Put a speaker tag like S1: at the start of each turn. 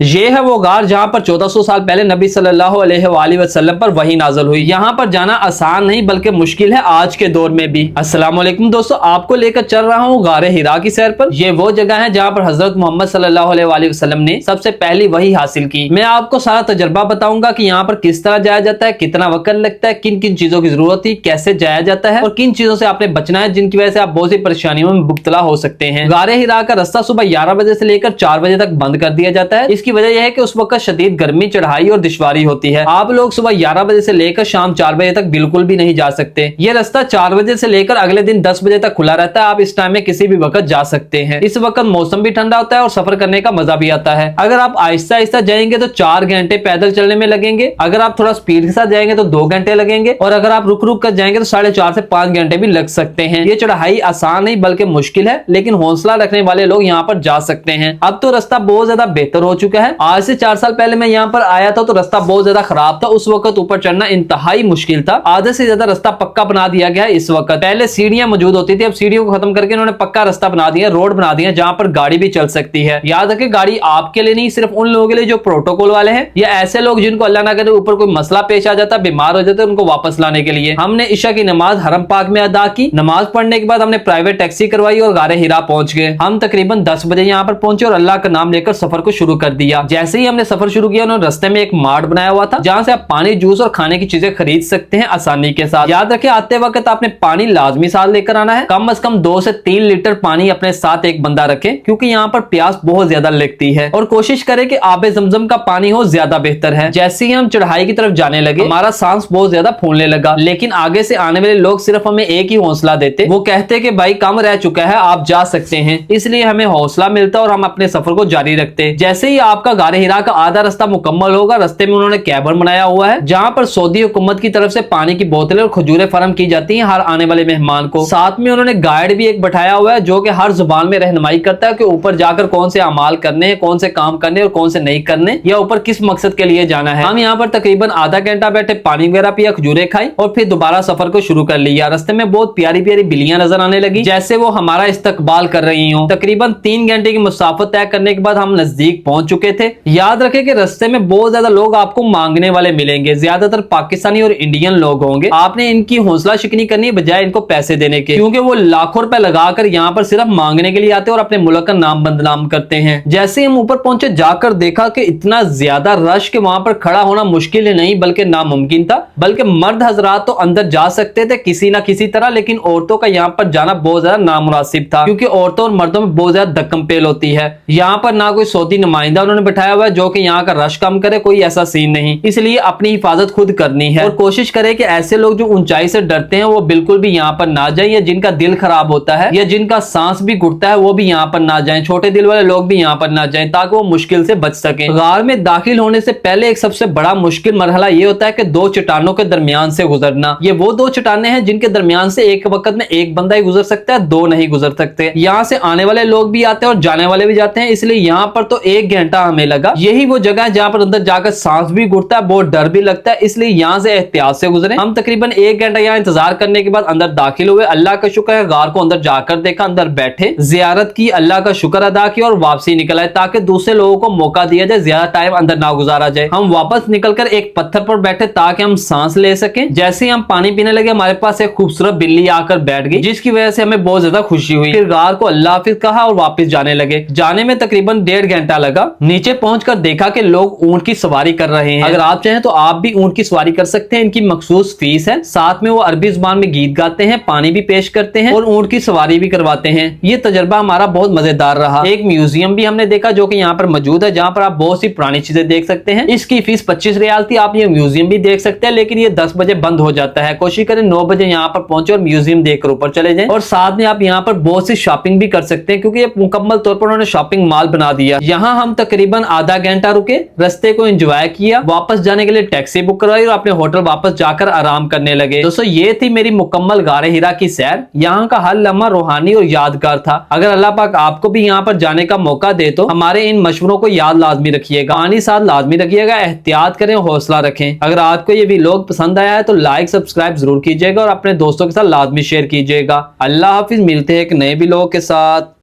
S1: ये है वो गार जहां पर 1400 साल पहले नबी सल्लल्लाहु अलैहि वसल्लम पर वही नाज़िल हुई। यहाँ पर जाना आसान नहीं बल्कि मुश्किल है आज के दौर में भी। अस्सलाम वालेकुम दोस्तों, आपको लेकर चल रहा हूँ गारे हिरा की सैर पर। ये वो जगह है जहाँ पर हजरत मोहम्मद सल्लल्लाहु अलैहि वसल्लम ने सबसे पहली वही हासिल की। मैं आपको सारा तजर्बा बताऊंगा कि यहाँ पर किस तरह जाया जाता है, कितना वक्त लगता है, किन किन चीजों की जरूरत थी, कैसे जाया जाता है और किन चीजों से आपने बचना है जिनकी वजह से आप बहुत सी परेशानियों में मुब्तला हो सकते हैं। गारे हिरा का रास्ता सुबह 11 बजे से लेकर 4 बजे तक बंद कर दिया जाता है। इसकी वजह यह है कि उस वक्त शदीद गर्मी, चढ़ाई और दुश्वारी होती है। आप लोग सुबह 11 बजे से लेकर शाम 4 बजे तक बिल्कुल भी नहीं जा सकते। ये रास्ता 4 बजे से लेकर अगले दिन 10 बजे तक खुला रहता है। आप इस टाइम में किसी भी वक्त जा सकते हैं। इस वक्त मौसम भी ठंडा होता है और सफर करने का मजा भी आता है। अगर आप आहिस्ता आहिस्ता जाएंगे तो 4 घंटे पैदल चलने में लगेंगे। अगर आप थोड़ा स्पीड के साथ जाएंगे तो 2 घंटे लगेंगे और अगर आप रुक रुक कर जाएंगे तो 4.5 से 5 घंटे भी लग सकते हैं। ये चढ़ाई आसान नहीं बल्कि मुश्किल है, लेकिन हौसला रखने वाले लोग यहाँ पर जा सकते हैं। अब तो रास्ता बहुत ज्यादा बेहतर हो चुका है। आज से 4 साल पहले मैं यहाँ पर आया था तो रास्ता बहुत ज्यादा खराब था। उस वक्त ऊपर चढ़ना इंतहाई मुश्किल था। आधे से ज्यादा रास्ता पक्का बना दिया गया है इस वक्त। पहले सीढ़ियां मौजूद होती थी, अब सीढ़ियों को खत्म करके इन्होंने पक्का रास्ता बना दिया, रोड बना दिया जहां पर गाड़ी भी चल सकती है। याद रखें, गाड़ी आपके लिए नहीं, सिर्फ उन लोगों के लिए जो प्रोटोकॉल वाले हैं या ऐसे लोग जिनको अल्लाह ना करे ऊपर कोई मसला पेश आ जाता, बीमार हो जाते, उनको वापस लाने के लिए। हमने इशा की नमाज हरम पाक में अदा की। नमाज पढ़ने के बाद हमने प्राइवेट टैक्सी करवाई और गारे हिरा पहुंच गए। हम तकरीबन 10 बजे यहाँ पर पहुंचे और अल्लाह का नाम लेकर सफर को शुरू कर दिया। जैसे ही हमने सफर शुरू किया, उन्होंने रास्ते में एक मार्ट बनाया हुआ था जहां से आप पानी, जूस और खाने की चीजें खरीद सकते हैं आसानी के साथ। याद रखें, आते वक्त आपने पानी लाजमी साथ लेकर आना है। कम से कम 2 से 3 लीटर पानी अपने साथ एक बंदा रखे, क्योंकि यहाँ पर प्यास बहुत ज्यादा लगती है। और कोशिश करें कि आबे जमजम का पानी हो, ज्यादा बेहतर है। जैसे ही हम चढ़ाई की तरफ जाने लगे, हमारा सांस बहुत ज्यादा फूलने लगा, लेकिन आगे से आने वाले लोग सिर्फ हमें एक ही हौसला देते। वो कहते कि भाई कम रह चुका है, आप जा सकते हैं। इसलिए हमें हौसला मिलता और हम अपने सफर को जारी रखते। जैसे ही आपका गारे हिरा का आधा रास्ता मुकम्मल होगा, रास्ते में उन्होंने कैबिन बनाया हुआ है जहां पर सऊदी हुकूमत की तरफ से पानी की बोतलें और खजूरें फराहम की जाती हैं हर आने वाले मेहमान को। साथ में उन्होंने गाइड भी एक बैठाया हुआ है जो कि हर जुबान में रहनुमाई करता है कि ऊपर जाकर कौन से अमाल करने हैं, कौन से काम करने और कौन से नहीं करने, या ऊपर किस मकसद के लिए जाना है। हम यहाँ पर तकरीबन आधा घंटा बैठे, पानी वगैरह पिया, खजूरें खाई और फिर दोबारा सफर को शुरू कर लिया। रास्ते में बहुत प्यारी प्यारी बिल्लियां नजर आने लगी, जैसे वो हमारा इस्तकबाल कर रही हूँ। तकरीबन 3 घंटे की मुसाफत तय करने के बाद हम नजदीक पहुंच चुके थे। याद रखें कि रास्ते में बहुत ज्यादा लोग आपको मांगने वाले मिलेंगे, ज्यादातर पाकिस्तानी और इंडियन लोग होंगे। आपने इनकी हौसला शिकनी करनी है बजाय इनको पैसे देने के, क्योंकि वो लाखों रुपए लगाकर यहाँ पर सिर्फ मांगने के लिए आते हैं और अपने मुल्क का नाम बदनाम करते हैं। जैसे ही हम ऊपर पहुंचे, जाकर देखा कि इतना ज्यादा रश कि वहां पर खड़ा होना मुश्किल ही नहीं बल्कि नामुमकिन था। बल्कि मर्द हजरात तो अंदर जा सकते थे किसी ना किसी तरह, लेकिन औरतों का यहाँ पर जाना बहुत ज्यादा नामुनासिब था, क्योंकि औरतों और मर्दों में बहुत ज्यादा धक्कम पेल होती है। यहाँ पर ना कोई सऊदी नुमाइंदा उन्होंने बैठाया हुआ है जो कि यहाँ का रश कम करे, कोई ऐसा सीन नहीं। इसलिए अपनी हिफाजत खुद करनी है और कोशिश करें कि ऐसे लोग जो ऊंचाई से डरते हैं वो बिल्कुल भी यहाँ पर ना जाएं, या जिनका दिल खराब होता है या जिनका सांस भी घुटता है वो भी यहाँ पर ना जाएं। छोटे दिल वाले लोग भी यहाँ पर ना जाएं ताकि वो मुश्किल से बच सकें। गार में दाखिल होने से पहले एक सबसे बड़ा मुश्किल मरहला ये होता है कि 2 चट्टानों के दरमियान से गुजरना। ये वो 2 चट्टानें हैं जिनके दरमियान से एक वक्त में एक बंदा ही गुजर सकता है, 2 नहीं गुजर सकते। यहाँ से आने वाले लोग भी आते हैं और जाने वाले भी जाते हैं, इसलिए यहाँ पर तो 1 घंटा हमें लगा। यही वो जगह है जहाँ पर अंदर जाकर सांस भी घुटता है, बहुत डर भी लगता है, इसलिए यहाँ से एहतियात से गुजरे। हम तकरीबन 1 घंटा यहाँ इंतजार करने के बाद अंदर दाखिल हुए। अल्लाह का शुक्र है, गार को अंदर जाकर देखा, अंदर बैठे, जियारत की, अल्लाह का शुक्र अदा किया और वापसी निकल आए ताकि दूसरे लोगों को मौका दिया जाए, ज्यादा टाइम अंदर ना गुजारा जाए। हम वापस निकलकर एक पत्थर पर बैठे ताकि हम सांस ले सकें। जैसे ही हम पानी पीने लगे, हमारे पास एक खूबसूरत बिल्ली आकर बैठ गई, जिसकी वजह से हमें बहुत ज्यादा खुशी हुई। फिर गार को अल्लाह हाफिज कहा और वापस जाने लगे। जाने में तकरीबन 1.5 घंटा लगा। नीचे पहुंचकर देखा कि लोग ऊंट की सवारी कर रहे हैं। अगर आप चाहें तो आप भी ऊंट की सवारी कर सकते हैं। इनकी मखसूस फीस है। साथ में वो अरबी जुबान में गीत गाते हैं, पानी भी पेश करते हैं और ऊंट की सवारी भी करवाते हैं। ये तजर्बा हमारा बहुत मजेदार रहा। एक म्यूजियम भी हमने देखा जो कि यहाँ पर मौजूद है, जहाँ पर आप बहुत सी पुरानी चीजें देख सकते हैं। इसकी फीस 25 रियाल थी। आप ये म्यूजियम भी देख सकते हैं, लेकिन ये 10 बजे बंद हो जाता है। कोशिश करें 9 बजे यहाँ पर पहुंचे और म्यूजियम देखकर ऊपर चले जाएं। और साथ में आप यहाँ पर बहुत सी शॉपिंग भी कर सकते हैं, क्योंकि ये मुकम्मल तौर पर उन्होंने शॉपिंग मॉल बना दिया। यहाँ हम तकरीबन आधा घंटा रुके, रास्ते को एंजॉय किया, वापस जाने के लिए टैक्सी बुक करवाई और अपने होटल वापस जाकर आराम करने लगे। दोस्तों, ये थी मेरी मुकम्मल गारे हिरा की सैर। यहाँ का हर लम्हा रूहानी और यादगार था। अगर अल्लाह पाक आपको भी यहाँ पर जाने का मौका दे तो हमारे इन मशवरों को याद लाजमी रखिएगा, पानी साथ लाजमी रखिएगा, एहतियात करें, हौसला रखें। अगर आपको ये व्लॉग पसंद आया है तो लाइक सब्सक्राइब जरूर कीजिएगा और अपने दोस्तों के साथ लाजमी शेयर कीजिएगा। अल्लाह हाफिज, मिलते हैं एक नए व्लॉग के साथ।